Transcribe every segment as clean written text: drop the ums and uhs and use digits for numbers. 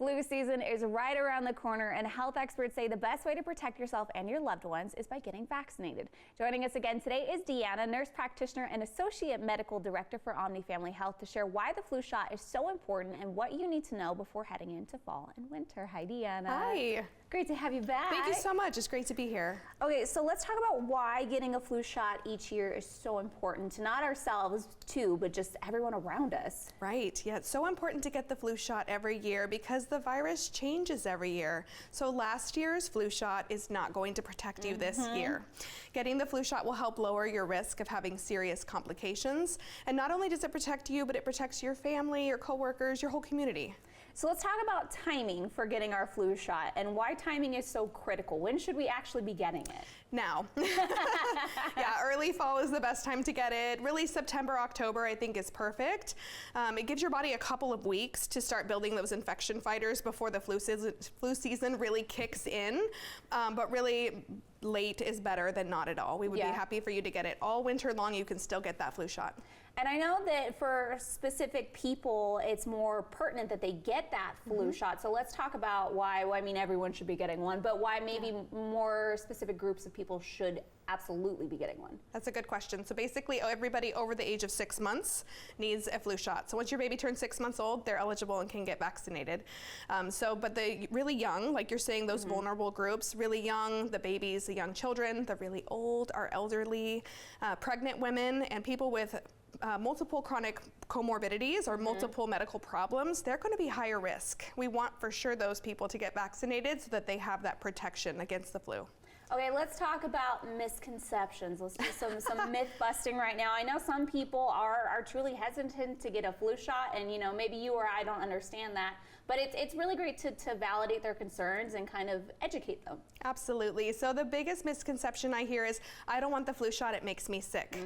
Flu season is right around the corner, and health experts say the best way to protect yourself and your loved ones is by getting vaccinated. Joining us again today is Deanna, nurse practitioner and associate medical director for Omni Family Health, to share why the flu shot is so important and what you need to know before heading into fall and winter. Hi, Deanna. Hi. Great to have you back. Thank you so much. It's great to be here. Okay, so let's talk about why getting a flu shot each year is so important to not ourselves too, but just everyone around us. Right. Yeah, it's so important to get the flu shot every year because the virus changes every year. So last year's flu shot is not going to protect you this year. Getting the flu shot will help lower your risk of having serious complications. And not only does it protect you, but it protects your family, your coworkers, your whole community. So let's talk about timing for getting our flu shot and why timing is so critical. When should we actually be getting it? Now. Yeah, early fall is the best time to get it. Really, September, October, I think is perfect. It gives your body a couple of weeks to start building those infection fighters before the flu season really kicks in. But really, late is better than not at all. We would be happy for you to get it all winter long. You can still get that flu shot. And I know that for specific people, it's more pertinent that they get that flu shot. So let's talk about why, well, I mean, everyone should be getting one, but why maybe more specific groups of people should absolutely be getting one. That's a good question. So basically, everybody over the age of 6 months needs a flu shot. So once your baby turns 6 months old, they're eligible and can get vaccinated. But the really young, like you're saying, those vulnerable groups, really young, the babies, the young children, the really old, our elderly, pregnant women, and people with multiple chronic comorbidities or multiple medical problems, they're going to be higher risk. We want for sure those people to get vaccinated so that they have that protection against the flu. Okay, let's talk about misconceptions. Let's do some myth busting right now. I know some people are truly hesitant to get a flu shot, and maybe you or I don't understand that, but it's really great to validate their concerns and kind of educate them. Absolutely. So the biggest misconception I hear is, I don't want the flu shot, it makes me sick.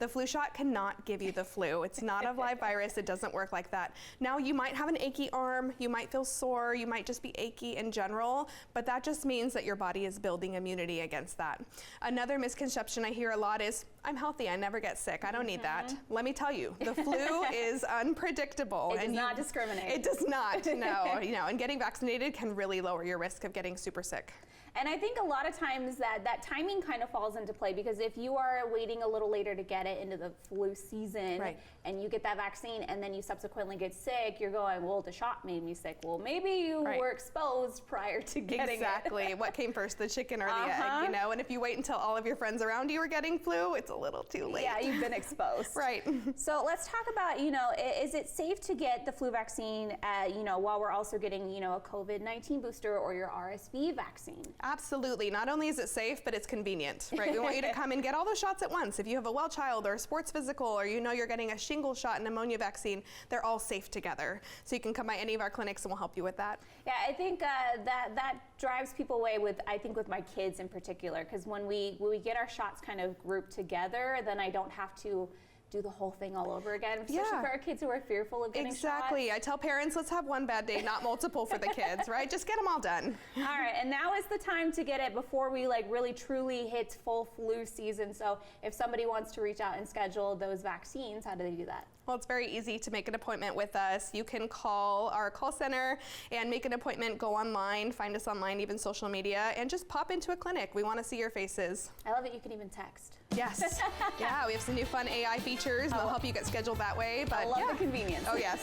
The flu shot cannot give you the flu. It's not a live virus, it doesn't work like that. Now, you might have an achy arm, you might feel sore, you might just be achy in general, but that just means that your body is building immunity against that. Another misconception I hear a lot is, I'm healthy, I never get sick, I don't need that. Let me tell you, the flu is unpredictable. It does not discriminate. It does not, no. And getting vaccinated can really lower your risk of getting super sick. And I think a lot of times that timing kind of falls into play, because if you are waiting a little later to get it into the flu season and you get that vaccine and then you subsequently get sick, you're going, well, the shot made me sick. Well, maybe you were exposed prior to getting it. Exactly. What came first, the chicken or the egg, And if you wait until all of your friends around you are getting flu, it's a little too late. Yeah, you've been exposed. Right. So let's talk about, is it safe to get the flu vaccine, while we're also getting, a COVID-19 booster or your RSV vaccine? Absolutely. Not only is it safe, but it's convenient, right? We want you to come and get all those shots at once. If you have a well child or a sports physical, or you're getting a shingle shot and pneumonia vaccine, they're all safe together. So you can come by any of our clinics and we'll help you with that. Yeah, I think that drives people away with my kids in particular, because when we get our shots kind of grouped together, then I don't have to do the whole thing all over again, especially for our kids who are fearful of getting shots. I tell parents, let's have one bad day, not multiple for the kids, right? Just get them all done. All right, and now is the time to get it before we really truly hit full flu season. So if somebody wants to reach out and schedule those vaccines, how do they do that? Well, it's very easy to make an appointment with us. You can call our call center and make an appointment, go online, find us online, even social media, and just pop into a clinic. We want to see your faces. I love that you can even text. Yes. Yeah, we have some new fun AI features. They'll help you get scheduled that way. But I love the convenience. Oh, yes.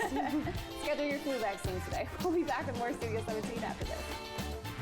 Schedule your flu vaccine today. We'll be back with more Studio 17 after this.